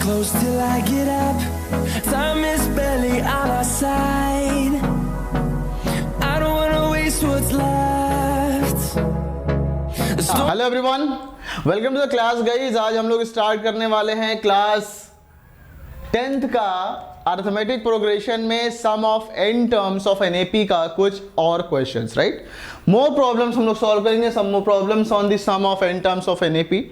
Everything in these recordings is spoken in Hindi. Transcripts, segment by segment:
close till I get up. Time is barely on our side. I don't wanna waste what's left. Hello everyone, welcome to the class guys. आज हम लोग स्टार्ट करने वाले हैं क्लास 10th का अर्थमेटिक प्रोग्रेशन में sum of n terms of NAP का कुछ और क्वेश्चंस, राइट। मोर प्रॉब्लम्स हम लोग सॉल्व करेंगे, some more problems on the sum of n terms of NAP।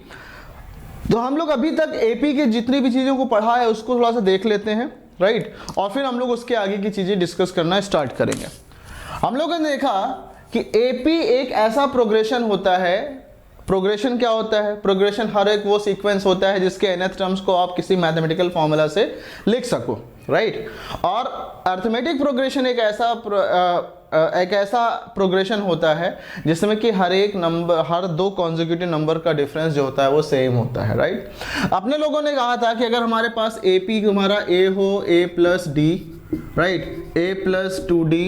तो हम लोग अभी तक AP के जितनी भी चीज़ों को पढ़ा है उसको थोड़ा सा देख लेते हैं, राइट, और फिर हम लोग उसके आगे की चीज़ें डिस्कस करना स्टार्ट करेंगे। हम लोगों ने देखा कि AP एक ऐसा प्रोग्रेशन होता है। प्रोग्रेशन क्या होता है? प्रोग्रेशन हर एक वो सीक्वेंस होता है जिसके nth टर्म्स को आप किसी मैथमेटिकल फॉर्मूला से लिख सको, राइट। और अर्थमेटिक प्रोग्रेशन एक ऐसा प्रोग्रेशन होता है जिसमें कि हर एक नंबर, हर दो कॉन्जिक्यूटिव नंबर का डिफरेंस जो होता है वो सेम होता है, राइट। अपने लोगों ने कहा था कि अगर हमारे पास AP हमारा A हो, A plus D, right, A plus 2D,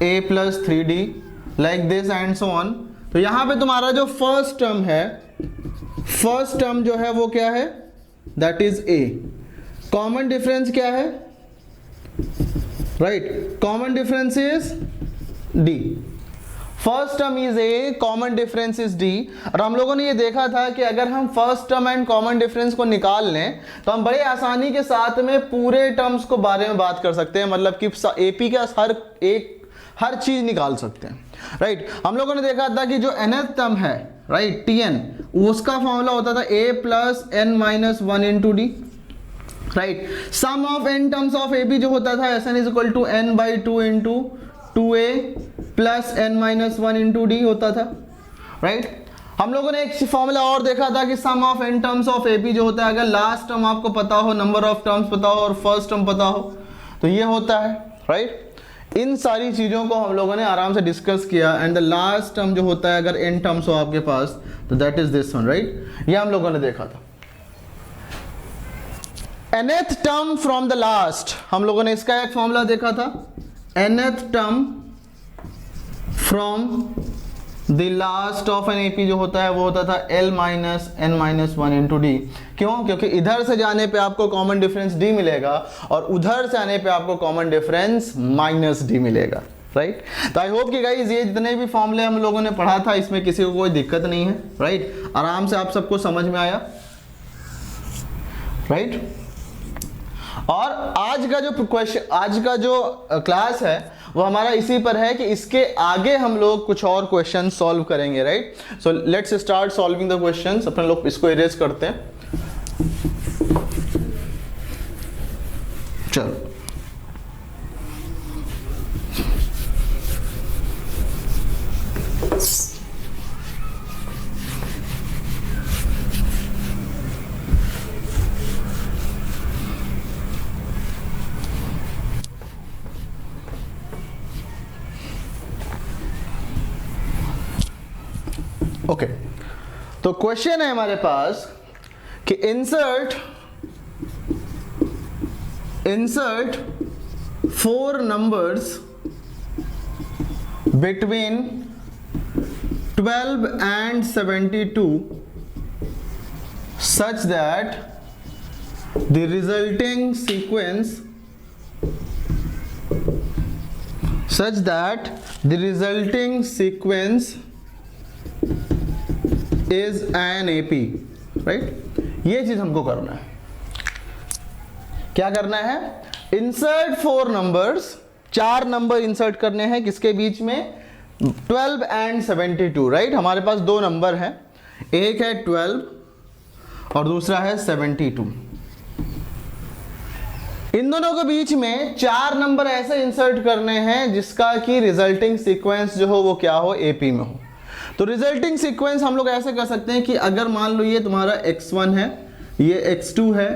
A plus 3D, like this and so on. तो यहां पे तुम्हारा जो फर्स्ट टर्म है, फर्स्ट टर्म जो है वो क्या है? That is A। Common difference क्या है? Right, common difference is D। First term is A, common difference is D। और हम लोगों ने ये देखा था कि अगर हम first term and common difference को निकाल लें तो हम बड़े आसानी के साथ में पूरे टर्म्स को बारे में बात कर सकते हैं, मतलब कि AP का हर चीज निकाल सकते हैं, राइट। हम लोगों ने देखा था कि जो nth टर्म है, राइट, Tn, उसका फॉर्मूला होता था A plus n minus 1 into D, right. Sum of n terms of AP जो होता था Sn is equal to n by 2 into 2a plus n minus 1 into D होता था, राइट। हम लोगों ने एक फॉर्मूला और देखा था कि sum of n terms of AP जो होता है, अगर लास्ट टर्म आपको पता हो, नंबर ऑफ टर्म्स पता हो और फर्स्ट टर्म पता हो तो ये होता है, राइट। इन सारी चीजों को हम लोगों ने आराम से डिस्कस किया। एंड द लास्ट टर्म जो होता है अगर n टर्म्स हो आपके पास तो that is this one, right. ये हम लोगों ने देखा था। nth term from the last, हम लोगों ने इसका एक फॉर्मूला देखा था। nth term from the last of an AP जो होता है वो होता था L minus n minus 1 into d. क्यों? क्योंकि इधर से जाने पे आपको कॉमन डिफरेंस D मिलेगा और उधर से आने पे आपको कॉमन डिफरेंस माइनस D मिलेगा, राइट। तो आई होप कि गाइस ये जितने भी फॉर्मूले हम लोगों ने पढ़ा था इसमें किसी को कोई दिक्कत नहीं है, राइट। आराम से आप सबको समझ में आया, राइट। और आज का जो क्वेश्चन, आज का जो क्लास है वो हमारा इसी पर है कि इसके आगे हम लोग कुछ और क्वेश्चन सॉल्व करेंगे, right. So let's start solving the questions. अपने लोग इसको इरेज करते हैं, चलो। ओके, तो क्वेश्चन है हमारे पास कि insert 4 numbers between 12 and 72 such that the resulting sequence is an AP, right. ये चीज हमको करना है। क्या करना है? इंसर्ट 4 नंबर्स, 4 नंबर इंसर्ट करने हैं किसके बीच में? 12 and 72, राइट। हमारे पास 2 नंबर हैं, एक है 12 और दूसरा है 72। इन दोनों के बीच में 4 नंबर ऐसे इंसर्ट करने हैं जिसका कि रिजल्टिंग सीक्वेंस जो हो वो क्या हो? AP में हो। तो रिजल्टिंग सीक्वेंस हम लोग ऐसे कर सकते हैं कि अगर मान लो ये तुम्हारा x1 है, ये x2 है,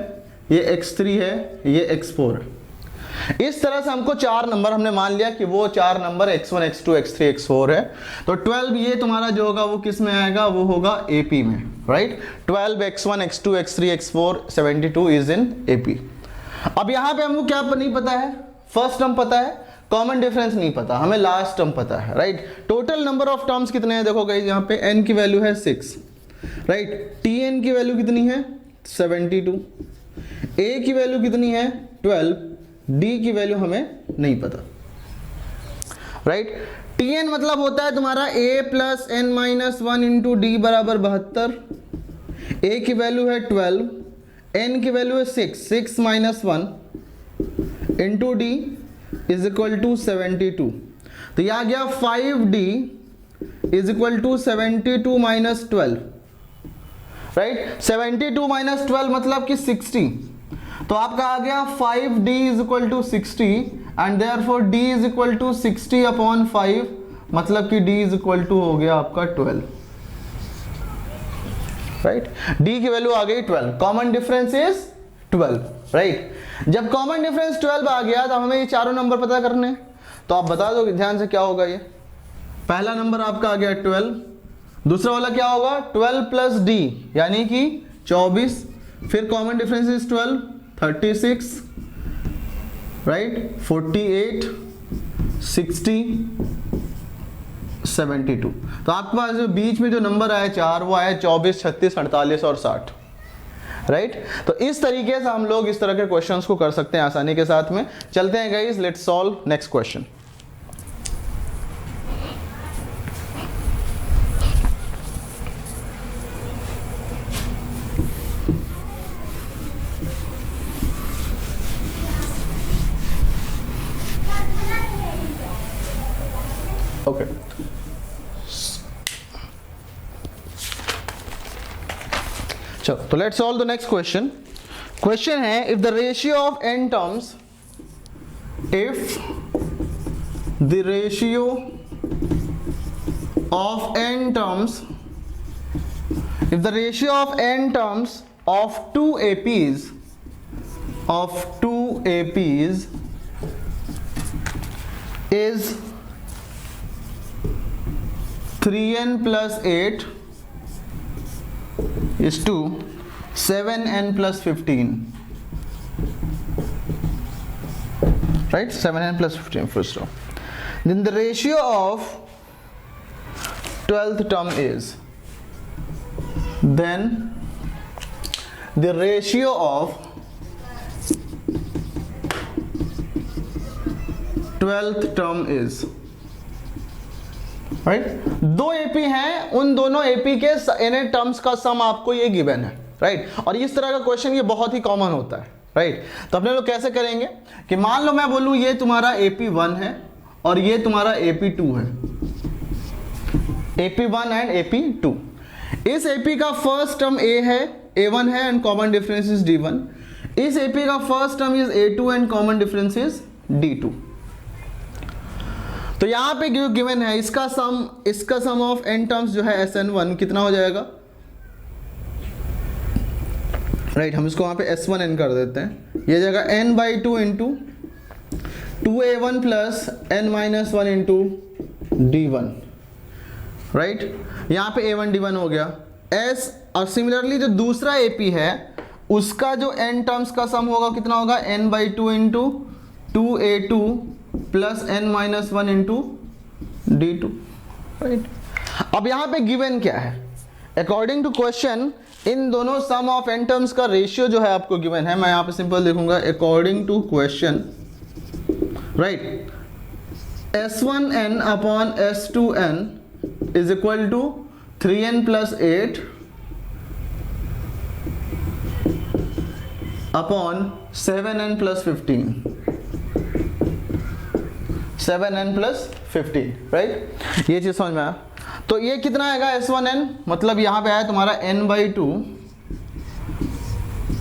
ये x3 है, ये x4 है। इस तरह से हमको 4 नंबर, हमने मान लिया कि वो 4 number x1, x2, x3, x4 है। तो 12 ये तुम्हारा जो होगा वो किस में आएगा? वो होगा AP में, right. 12 x1, x2, x3, x4, 72 is in AP। अब यहां पे हमको क्या नहीं पता है? फर्स्ट टर्म पता है, कॉमन डिफरेंस नहीं पता, हमें लास्ट टर्म पता है, right. Total number of terms कितने हैं? देखो गाइस, यहाँ पे n की वैल्यू है 6, राइट। Tn की वैल्यू कितनी है? 72। ए की वैल्यू कितनी है 12, डी की वैल्यू हमें नहीं पता, राइट। Tn मतलब होता है तुम्हारा a plus n minus 1 into d बराबर 72, a की वैल्यू है 12, n की वैल्यू है 6 minus 1 into d is equal to 72। तो यह आ गया 5d is equal to 72 minus 12, right. 72 minus 12 मतलब कि 60, तो आपका आ गया 5d is equal to 60 and therefore d is equal to 60 upon 5, मतलब कि d इज इक्वल टू हो गया आपका 12, राइट। d की वैल्यू आ गई 12, कॉमन डिफरेंस इज 12, राइट। जब कॉमन डिफरेंस 12 आ गया तो हमें ये चारों नंबर पता करने हैं, तो आप बता दो ध्यान से क्या होगा। ये पहला नंबर आपका आ गया 12, दूसरा वाला क्या होगा 12 प्लस d यानी कि 24, फिर कॉमन डिफरेंस इज 12, 36, राइट, 48, 60, 72। तो आपके पास जो बीच में जो नंबर आया 4 वो आया 24, 36, 48 और 60, राइट। तो इस तरीके से हम लोग इस तरह के क्वेश्चंस को कर सकते हैं आसानी के साथ में। चलते हैं guys, let's solve next question. Okay, चलो तो let's solve the next question. Question है if the ratio of n terms, if the ratio of n terms, if the ratio of n terms of two APs is 3n plus 8 is to 7n plus 15, right, 7n plus 15 first of, then the ratio of 12th term is, then the ratio of 12th term is, right. दो एपी हैं, उन दोनों एपी के n टर्म्स का सम आपको ये गिवन है, राइट। और इस तरह का क्वेश्चन ये बहुत ही कॉमन होता है, राइट। तो अपने लोग कैसे करेंगे कि मान लो मैं बोलूं ये तुम्हारा AP1 है और ये तुम्हारा AP2 है, AP1 एंड AP2। इस AP का फर्स्ट टर्म A है, A1 है and common difference is D1। इस AP का first term is A2 and common difference is D2। तो यहां पे जो गिवन है इसका सम ऑफ n टर्म्स जो है SN1 कितना हो जाएगा, राइट। हम इसको वहां पे S1n कर देते हैं, ये जाएगा n/2 into 2A1 plus n-1 into D1, right. यहाँ पे A1 D1 हो गया S। और सिमिलरली जो दूसरा AP है उसका जो n टर्म्स का सम होगा कितना होगा, n/2 into 2A2 plus n-1 into D2, right. अब यहाँ पे गिवन क्या है, अकॉर्डिंग टू क्वेश्चन इन दोनों सम ऑफ n टर्म्स का रेशियो जो है आपको गिवन है। मैं यहाँ पे सिंपल लिखूंगा according to question, right, S1n upon S2n is equal to 3n plus 8 upon 7n plus 15, 7n plus 15, right. ये चीज समझ में आया। तो ये कितना आएगा S1n, मतलब यहाँ पे आया तुम्हारा n/2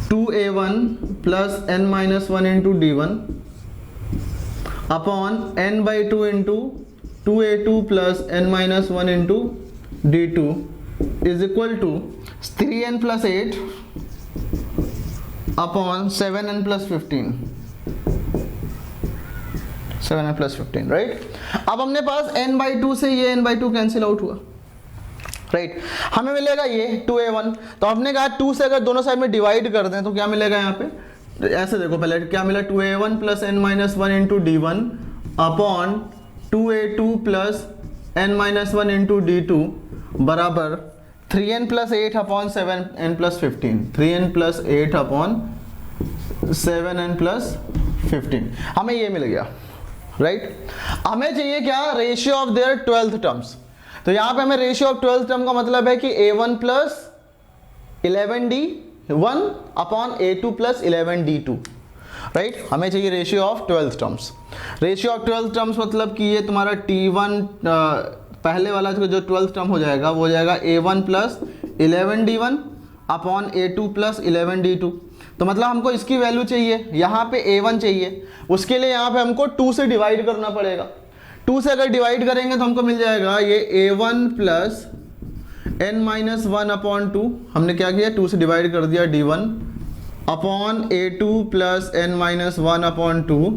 2A1 plus n-1 into D1 upon n/2 into 2A2 plus n-1 into D2 is equal to 3n plus 8 upon 7n plus 15, 7n plus 15, right. अब हमने पास n/2 से ये n/2 कैंसिल आउट हुआ, राइट। हमें मिलेगा ये 2A1। तो हमने कहा 2 से अगर दोनों साइड में डिवाइड कर दें तो क्या मिलेगा यहाँ पे, तो ऐसे देखो पहले क्या मिला, 2A1 plus n-1 into D1 upon 2A2 plus n-1 into D2 बराबर 3n plus 8 upon 7n plus 15, 3n plus 8 upon 7n plus 15, हमें ये मिल गया, राइट। हमें चाहिए क्या, ratio of their 12th terms. तो यहाँ पे हमें रेशियो ऑफ 12th टर्म का मतलब है कि a1 plus 11d1 upon a2 plus 11d2, right. हमें चाहिए ratio of 12th terms. Ratio of 12th terms मतलब कि ये तुम्हारा t1 पहले वाला जो 12th टर्म हो जाएगा वो हो जाएगा a1 plus 11d1 upon a2 plus 11d2। तो मतलब हमको इसकी वैल्यू चाहिए, यहाँ पे a1 चाहिए, उसके लिए यहाँ पे हमको 2 से डिवाइड करना पड़ेगा। 2 से अगर डिवाइड करेंगे तो हमको मिल जाएगा ये a1 plus n minus 1 upon 2, हमने क्या किया 2 से डिवाइड कर दिया d1 upon a2 plus n minus 1 upon 2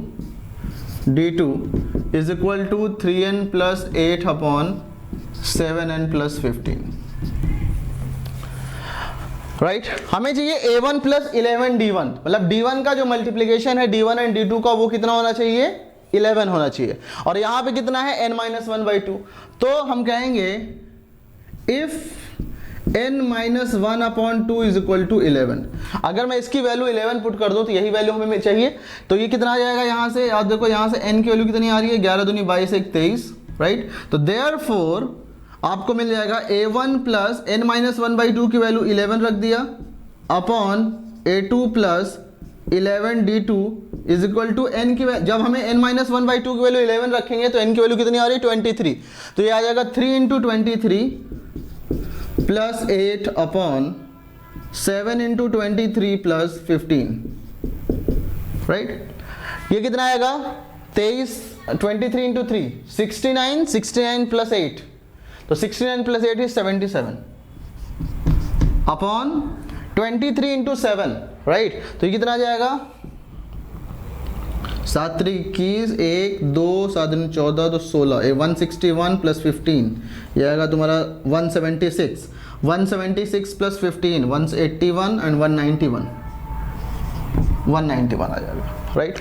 d2 is equal to 3n plus 8 upon 7n plus 15, right. हमें चाहिए a1 प्लस 11d1, मतलब d1 का जो मल्टीप्लीकेशन है d1 एंड d2 का वो कितना होना चाहिए, 11 होना चाहिए। और यहाँ पे कितना है n माइनस 1/2, तो हम कहेंगे if n minus 1 upon 2 is equal to 11। अगर मैं इसकी वैल्यू 11 पुट कर दूं तो यही वैल्यू हमें चाहिए, तो ये कितना आ जाएगा यहाँ से, याद देखो यहाँ से n की वैल्यू कितनी आ रही है, 11 दूनी 22 1 23, राइट। तो देयरफॉर आपको मिल जाएगा a1 प्लस n माइनस 1/2 की वैल्यू 11 रख दिया upon a2 plus 11d2 is equal to n की, जब हमें n माइनस 1/2 की वैल्यू 11 रखेंगे तो n की वैल्यू कितनी आ रही है 23, तो ये आ जाएगा 3 into 23 plus 8 upon 7 into 23 plus 15, right. ये कितना आएगा 23, 23 इंटू 3 69, 69 प्लस 8, तो 69 plus 8 is 77 upon 23 into 7, right. तो ये कितना आ जाएगा 7 3 21 1 2 7 14 तो 16, 161 प्लस 15 ये आएगा तुम्हारा 176, 176 प्लस 15 181 एंड 191 आ जाएगा, राइट।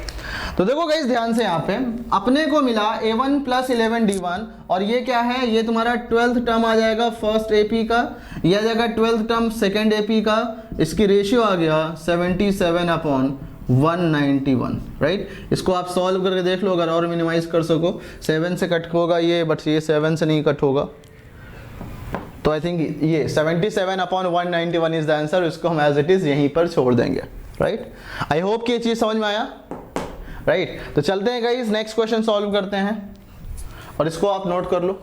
तो देखो गाइस ध्यान से यहाँ पे अपने को मिला a1 प्लस 11d1 और ये क्या है, ये तुम्हारा 12th टर्म आ जाएगा फर्स्ट AP का, ये आ जाएगा 12th टर्म सेकेंड AP का, इसकी रेशियो आ गया 77 अपॉन 191, राइट। इसको आप सॉल्व करके देख लो, अगर और मिनिमाइज कर सको, 7 से कट होगा ये, बट ये 7 से नहीं कट होगा, तो आई थिंक ये 77 अपॉन 191 इज द आंसर। इसको हम एज इट इज यहीं पर छोड़ देंगे, राइट। आई होप कि ये चीज समझ में आया, राइट। तो चलते हैं गाइस नेक्स्ट क्वेश्चन सॉल्व करते हैं और इसको आप नोट कर लो।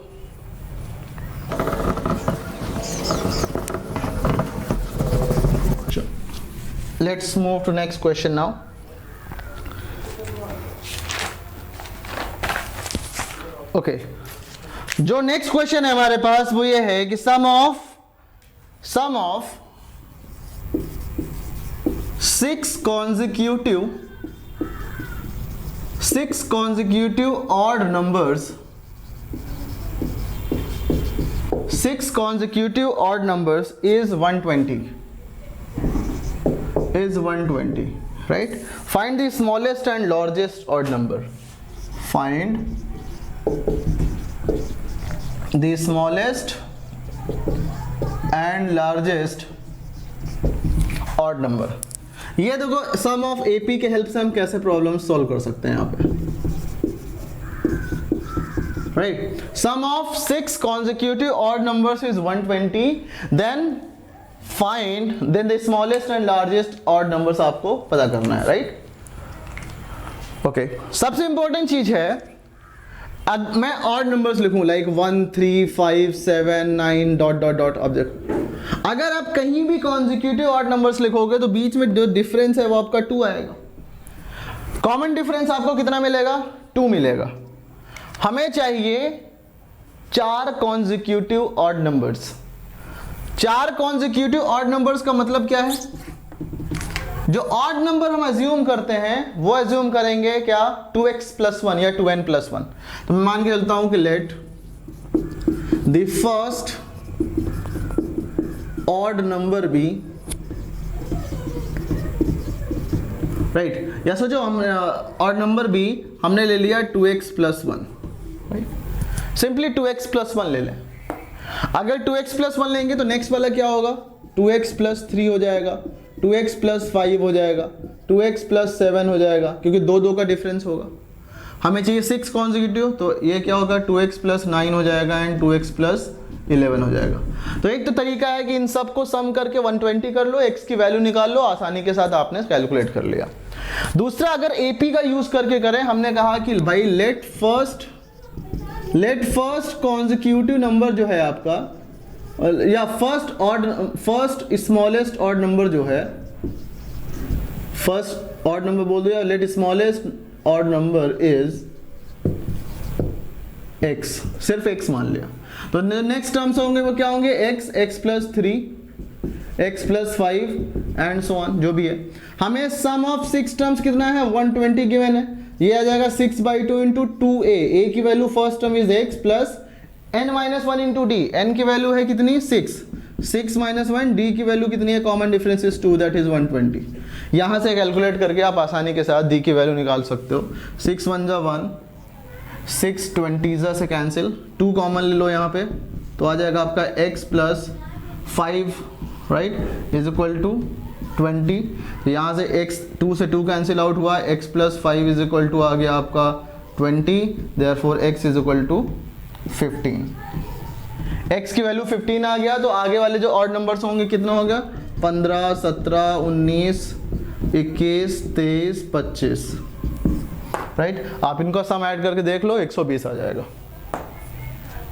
Let's move to next question now. Okay, जो नेक्स्ट क्वेश्चन है हमारे पास वो ये है कि sum of 6 consecutive odd numbers, 6 consecutive odd numbers is 120, right? Find the smallest and largest odd number. Find the smallest and largest odd number. ये देखो सम ऑफ AP के हेल्प से हम कैसे प्रॉब्लम सॉल्व कर सकते हैं यहाँ पे, right. Sum of 6 consecutive odd numbers is 120, then the smallest and largest odd numbers आपको पता करना है, राइट। ओके, सबसे इंपॉर्टेंट चीज है मैं ऑड नंबर्स लिखूं लाइक 1 3 5 7 9 डॉट डॉट डॉट। अब देखो अगर आप कहीं भी कॉन्जिक्यूटिव ऑड नंबर्स लिखोगे तो बीच में जो डिफरेंस है वो आपका 2 आएगा। कॉमन डिफरेंस आपको कितना मिलेगा, 2 मिलेगा। हमें चाहिए 4 consecutive odd numbers. 4 consecutive odd numbers का मतलब क्या है, जो ऑड नंबर हम अज्यूम करते हैं वो अज्यूम करेंगे क्या 2x + 1 या 2n + 1। तो मैं मान के चलता हूं कि let the first odd number be, right. या सोचो हम ऑड नंबर बी हमने ले लिया 2x + 1, राइट। सिंपली 2x + 1 ले लें। अगर 2x + 1 लेंगे तो नेक्स्ट वाला क्या होगा, 2x + 3 हो जाएगा, 2x + 5 हो जाएगा, 2x प्लस 7 हो जाएगा, क्योंकि दो दो का डिफरेंस होगा। हमें चाहिए 6 कॉन्जिक्यूटिव, तो ये क्या होगा 2x प्लस 9 हो जाएगा एंड 2x प्लस 11 हो जाएगा। तो एक तो तरीका है कि इन सब को सम करके 120 कर लो, x की वैल्यू निकाल लो, आसानी के साथ आपने कैलकुलेट कर लिया। दूसरा, अगर AP का यूज करके करें, हमने कहा कि भाई लेट फर्स्ट कॉन्जिक्यूटिव नंबर जो है आपका, या फर्स्ट स्मॉलेस्ट ऑड नंबर जो है, फर्स्ट ऑड नंबर बोल दो, या let smallest odd number is x, सिर्फ x मान लिया। तो नेक्स्ट टर्म्स होंगे वो क्या होंगे, x plus 3, x plus 5 and so on, जो भी है। हमें सम ऑफ 6 टर्म्स कितना है, 120 गिवन है। ये आ जाएगा 6/2 इंटू 2a, a की value first term is x plus n-1 into d, n की वैल्यू है कितनी 6 माइनस 1, d की वैल्यू कितनी है, common difference is 2, that is 120। यहां से कैलकुलेट करके आप आसानी के साथ d की वैल्यू निकाल सकते हो। 6 1 जा 1, 6 20 से कैंसिल, 2 कॉमन ले लो यहाँ पे, तो आ जाएगा आपका x plus 5 right is equal to 20। यहाँ से x 2 से 2 कैंसिल आउट हुआ, x plus 5 is equal to आ गया आपका 20, therefore x is equal to 15। x की वैल्यू 15 आ गया, तो आगे वाले जो ऑड नंबर्स होंगे कितना हो गया, 15 17 19 21 23 25 राइट। आप इनको सम ऐड करके देख लो, 120 आ जाएगा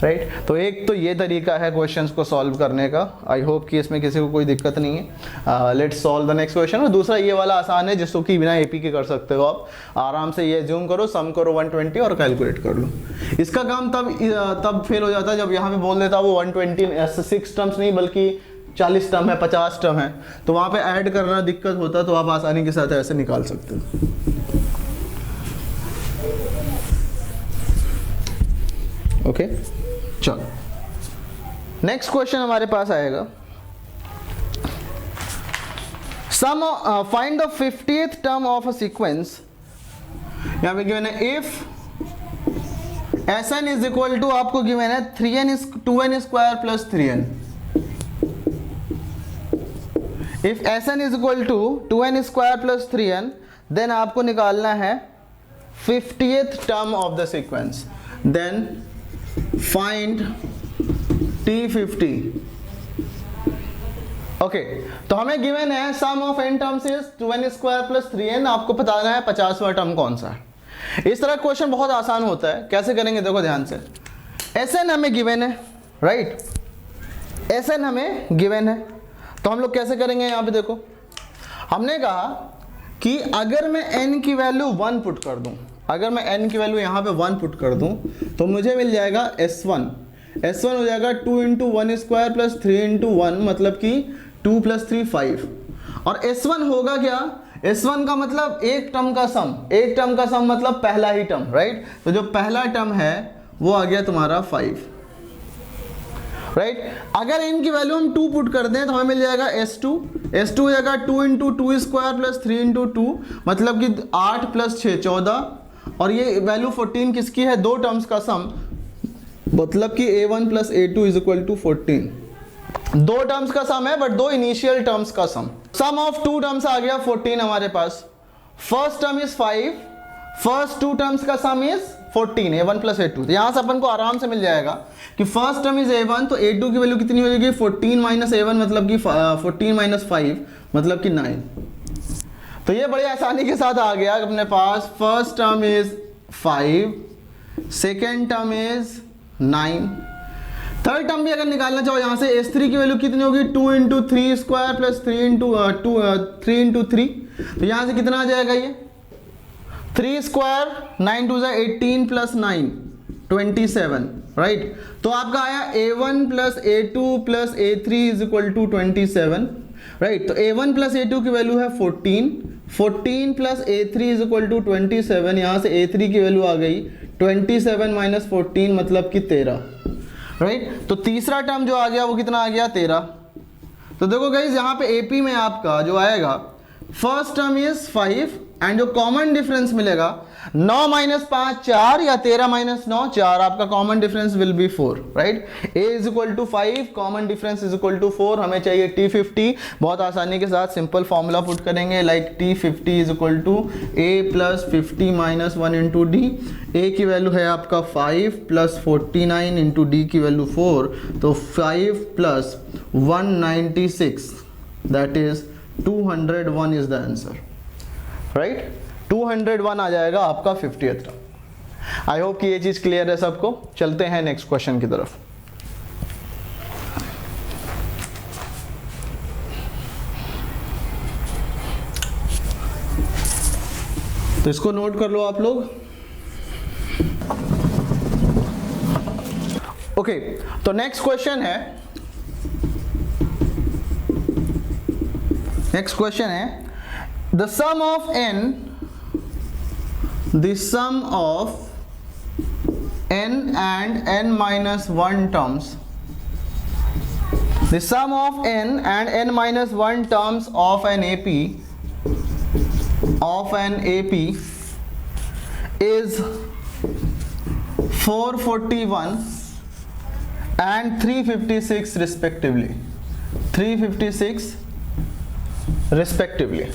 राइट। तो एक तो ये तरीका है क्वेश्चंस को सॉल्व करने का। आई होप कि इसमें किसी को कोई दिक्कत नहीं है। Let's solve the next question. और दूसरा ये वाला आसान है, जिसको कि बिना एपी के कर सकते हो आप आराम से। ये ज्यूम करो, सम करो 120 और कैलकुलेट कर लो। इसका काम तब फेल हो जाता है जब यहाँ पे बोल देता वो 120 6 टर्म्स नहीं बल्कि 40 टर्म है, 50 टर्म है, तो वहाँ पे ऐड करना दिक्कत होता है। तो आप आसानी के साथ ऐसे निकाल सकते हो। ओके चलो नेक्स्ट क्वेश्चन हमारे पास आएगा। Sum find the 50th term of a sequence. यहां पे गिवन है if Sn is equal to, आपको गिवन है 2n square plus 3n। If Sn is equal to 2n square plus 3n, then आपको निकालना है 50th term of the sequence. Then find T50। Okay, तो हमें गिवन है sum of n terms is 2n square plus 3n। आपको बताना है 50वां टर्म कौन सा है। इस तरह क्वेश्चन बहुत आसान होता है। कैसे करेंगे देखो ध्यान से। Sn हमें गिवन है राइट, Sn हमें गिवन है, तो हम लोग कैसे करेंगे। यहां पे देखो, हमने कहा कि अगर मैं n की वैल्यू 1 पुट कर दूं, अगर मैं n की वैल्यू यहाँ पे 1 पुट कर दूं, तो मुझे मिल जाएगा S1 हो जाएगा 2 इंटू 1 स्क्वायर प्लस 3 इंटू 1, मतलब कि 2 प्लस 3 5। और S1 होगा क्या, S1 का मतलब एक टर्म का सम, एक टर्म का सम मतलब पहला ही टर्म राइट। तो जो पहला टर्म है वो आ गया तुम्हारा 5 राइट। अगर n की वैल्यू हम 2 पुट कर दें तो हमें मिल जाएगा S2 हो जाएगा 2 इंटू 2 स्क्वायर प्लस 3 इंटू 2, मतलब कि 8 प्लस 6 14। और ये वैल्यू 14 किसकी है, दो टर्म्स का सम, मतलब कि A1 plus A2 is equal to 14। दो टर्म्स का सम है बट दो इनिशियल टर्म्स का सम ऑफ 2 टर्म्स आ गया 14 हमारे पास। First term is 5, first 2 terms का sum is 14, A1 plus A2। तो यहां से अपन को आराम से मिल जाएगा कि फर्स्ट टर्म इज A1, तो A2 की वैल्यू कितनी हो जाएगी 14 माइनस A1, मतलब कि 14 माइनस 5 मतलब कि 9। तो ये बड़ी आसानी के साथ आ गया अपने पास। First term is 5, second term is 9, third term भी अगर निकालना चाहो यहाँ से S3 की वैल्यू कितनी होगी 2 इंटू 3 स्क्वायर प्लस 3 इंटू 3। तो यहाँ से कितना आ जाएगा ये 3 स्क्वायर 9 2 18 प्लस 9 27 राइट। तो आपका आया A1 plus A2 plus A3 is equal to 27 right. तो A1 प्लस A2 की वैल्यू है 14 plus A3 is equal to 27। यहाँ से A3 की वैल्यू आ गई 27 माइनस 14 मतलब कि 13 राइट। तो तीसरा टर्म जो आ गया वो कितना आ गया 13। तो देखो गाइस यहाँ पे AP में आपका जो आएगा फर्स्ट टर्म इज 5 एंड जो कॉमन डिफरेंस मिलेगा, 9 माइनस 5 4 या 13 माइनस 9 4, आपका common difference will be 4, right. a is equal to 5, common difference is equal to 4, हमें चाहिए t50। बहुत आसानी के साथ सिंपल फॉर्मूला पुट करेंगे, like t50 is equal to a plus 50 minus 1 into d. a की वैल्यू है आपका 5 प्लस 49 इंटू डी की वैल्यू 4, तो 5 plus 196, that is 201 is the answer, right. 201 आ जाएगा आपका 50th टर्म। आई होप कि ये चीज क्लियर है सबको। चलते हैं नेक्स्ट क्वेश्चन की तरफ। तो इसको नोट कर लो आप लोग। ओके, तो नेक्स्ट क्वेश्चन है, the sum of n and n minus 1 terms, the sum of n and n minus 1 terms of an AP is 441 and 356 respectively. 356 respectively.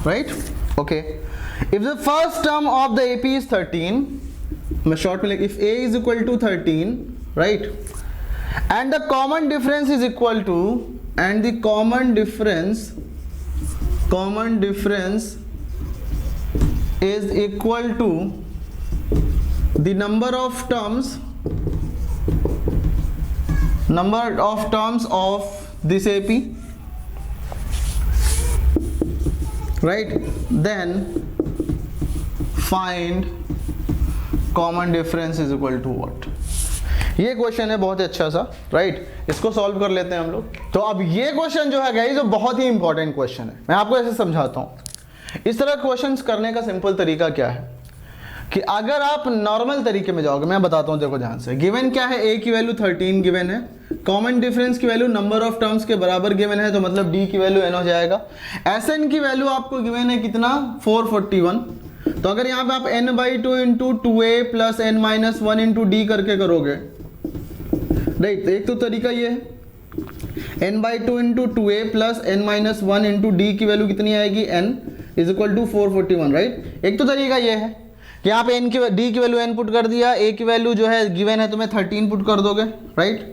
Right? Okay. If the first term of the AP is 13, मैं short में if A is equal to 13, right? And the common difference is equal to, and the common difference is equal to the number of terms of this AP, right? Then find common difference is equal to what? ये क्वेश्चन है बहुत अच्छा सा, राइट। इसको सॉल्व कर लेते हैं हम लोग। तो अब ये क्वेश्चन जो है गाइस, जो बहुत ही इंपॉर्टेंट क्वेश्चन है, मैं आपको ऐसे समझाता हूँ। इस तरह क्वेश्चंस करने का सिंपल तरीका क्या है कि अगर आप नॉर्मल तरीके में जाओगे, मैं बताता हूँ, देखो ध्यान से। गिवन क्या है? a की वैल्यू 13 गिवन है, कॉमन डिफरेंस की वैल्यू नंबर ऑफ टर्म्स के बराबर गिवन है, तो मतलब d की वैल्यू n हो जाएगा। Sn की वैल्यू आपको गिवन है कितना? 441। तो अगर यहाँ पे आप n/2 into 2a plus n minus 1 into d करके करोगे, राइट। एक तो तरीका ये है, n/2 into 2a plus n minus 1 into d की वैल्यू कितनी आएगी? n is equal to 441, right. एक तो तरीका ये है कि यहाँ पे d की वैल्यू n पुट कर दिया, a की वैल्यू जो है गिवन है तुम्हें 13 पुट कर दोगे, राइट।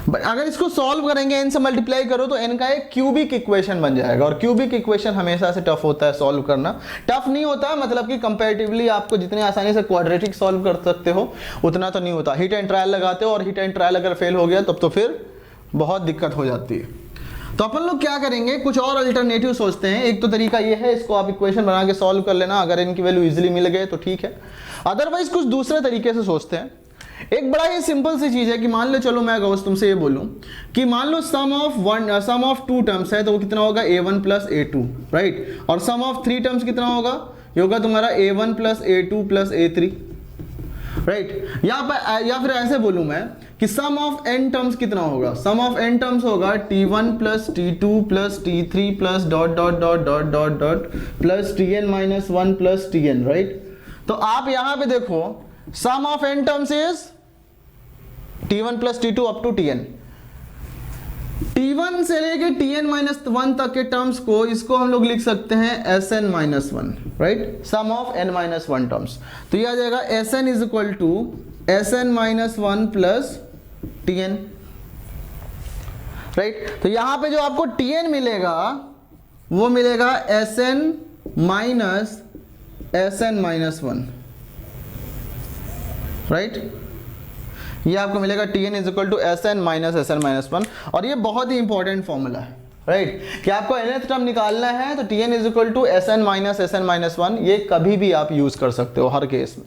बट अगर इसको सॉल्व करेंगे, n से मल्टीप्लाई करो तो n का एक क्यूबिक इक्वेशन बन जाएगा, और क्यूबिक इक्वेशन हमेशा से टफ होता है सॉल्व करना। टफ नहीं होता है मतलब कि कंपैरेटिवली आपको जितने आसानी से क्वाड्रेटिक सॉल्व कर सकते हो उतना तो नहीं होता। हिट एंड ट्रायल लगाते हो, और हिट एंड ट्रायल अगर फेल हो गया तब तो फिर बहुत दिक्कत हो जाती है। तो अपन लोग क्या करेंगे, कुछ और अल्टरनेटिव सोचते हैं। एक तो तरीका ये है, इसको आप इक्वेशन बना के सॉल्व कर लेना, अगर इनकी वैल्यू इजीली मिल गए तो ठीक है। अदरवाइज कुछ दूसरे तरीके से सोचते हैं। एक बड़ा ही सिंपल सी चीज है कि मान लो, चलो मैं अगर तुमसे ये बोलूं कि मान लो सम ऑफ 2 टर्म्स है, तो वो कितना होगा? a1 plus a2, right. और सम ऑफ 3 टर्म्स कितना होगा? ये होगा तुम्हारा a1 plus a2 plus a3, right. या फिर ऐसे बोलूं मैं कि सम ऑफ n टर्म्स कितना होगा? सम ऑफ n टर्म्स होगा t1 plus t2 plus t3 plus dot dot dot dot dot dot plus tn minus 1 plus tn, right. तो आप यहां पे देखो, sum of n terms is t1 plus t2 up to tn। t1 से लेके tn माइनस 1 तक के टर्म्स को, इसको हम लोग लिख सकते हैं sn minus 1, right. Sum of n minus 1 terms, तो ये आ जाएगा sn is equal to sn minus 1 plus tn, right. तो यहां पे जो आपको tn मिलेगा वो मिलेगा sn माइनस 1, राइट। ये आपको मिलेगा tn is equal to sn minus 1, और ये बहुत ही इंपॉर्टेंट फॉर्मूला है, राइट, कि आपको nth टर्म निकालना है तो tn is equal to sn minus 1। ये कभी भी आप यूज कर सकते हो हर केस में।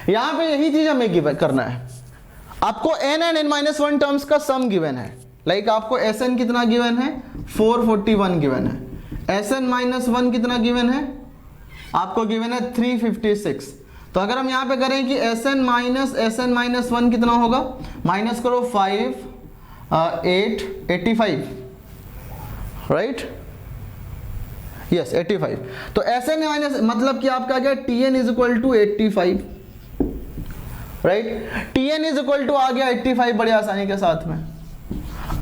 यहां पे यही चीज हमें गिवन करना है। आपको n and n minus 1 terms का सम गिवन है, लाइक आपको sn कितना गिवन है? 441 गिवन है। sn माइनस 1 कितना गिवन है? आपको गिवन है 356। तो अगर हम यहाँ पे करें कि sn माइनस 1 कितना होगा? माइनस करो 5 8 85, राइट। यस 85। तो Sn माइनस मतलब कि आपका क्या Tn is equal to 85, right. Tn is equal to आ गया 85 बड़े आसानी के साथ में,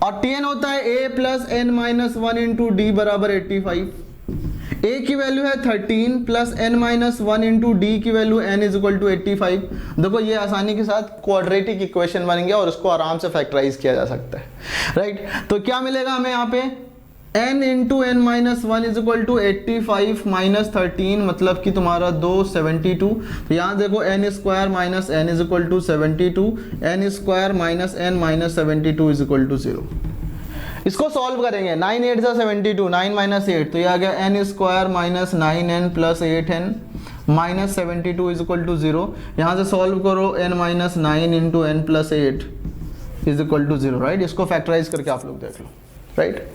और Tn होता है a plus n minus 1 into d बराबर 85। a की वैल्यू है 13 plus n minus 1 into d की value n is equal to 85। देखो ये आसानी के साथ क्वाड्रेटिक इक्वेशन बन गया और उसको आराम से फैक्टराइज किया जा सकता है, राइट। तो क्या मिलेगा हमें यहाँ पे n into n minus 1 is equal to 85 minus 13 मतलब कि तुम्हारा 272। तो यहाँ देखो n square minus n is equal to 72, n square minus n minus 72 is equal to 0। इसको सॉल्व करेंगे, 9 8 जा 72, 9 माइनस 8 तो ये आ गया n square minus 9n plus 8n minus 72 is equal to 0। यहाँ से सॉल्व करो n minus 9 into n plus 8 is equal to 0, right. इसको फैक्टराइज करके आप लोग देख लो, राइट।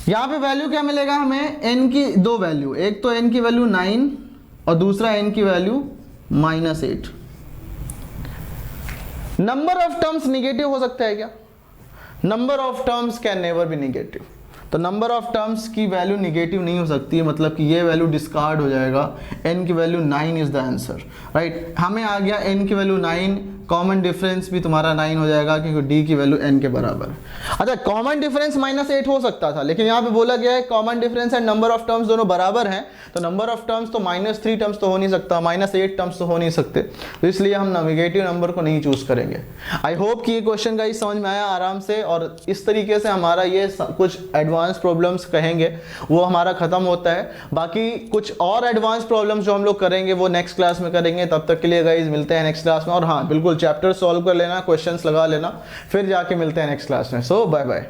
यहाँ पे वैल्यू क्या मिलेगा हमें, n की दो वैल्यू, एक तो n की वैल्यू 9 और दूसरा n की value minus 8। Number of terms negative हो सकता है क्या? Number of terms can never be negative. तो नंबर ऑफ टर्म्स की वैल्यू निगेटिव नहीं हो सकती है, मतलब कि ये वैल्यू डिस्कार्ड हो जाएगा। n की value 9 is the answer, right. हमें आ गया n की वैल्यू 9, कॉमन डिफरेंस भी तुम्हारा 9 हो जाएगा क्योंकि d की वैल्यू n के बराबर। अच्छा, कॉमन डिफरेंस माइनस 8 हो सकता था, लेकिन यहाँ पे बोला गया है common difference and number of terms दोनों बराबर हैं, तो नंबर ऑफ टर्म्स तो माइनस 3 टर्म्स तो हो नहीं सकता, माइनस 8 टर्म्स तो हो नहीं सकते, तो इसलिए हम नेगेटिव नंबर को नहीं चूज करेंगे। आई होप कि ये क्वेश्चन का ही समझ में आया आराम से, और इस तरीके से हमारा ये कुछ एडवांस प्रॉब्लम्स कहेंगे वो हमारा खत्म होता है। बाकी कुछ और एडवांस प्रॉब्लम्स जो हम लोग करेंगे वो नेक्स्ट क्लास में करेंगे। तब तक के लिए गाइज मिलते हैं नेक्स्ट क्लास में, और हाँ बिल्कुल चैप्टर सॉल्व कर लेना, क्वेश्चंस लगा लेना, फिर जाके मिलते हैं नेक्स्ट क्लास में। सो बाय बाय।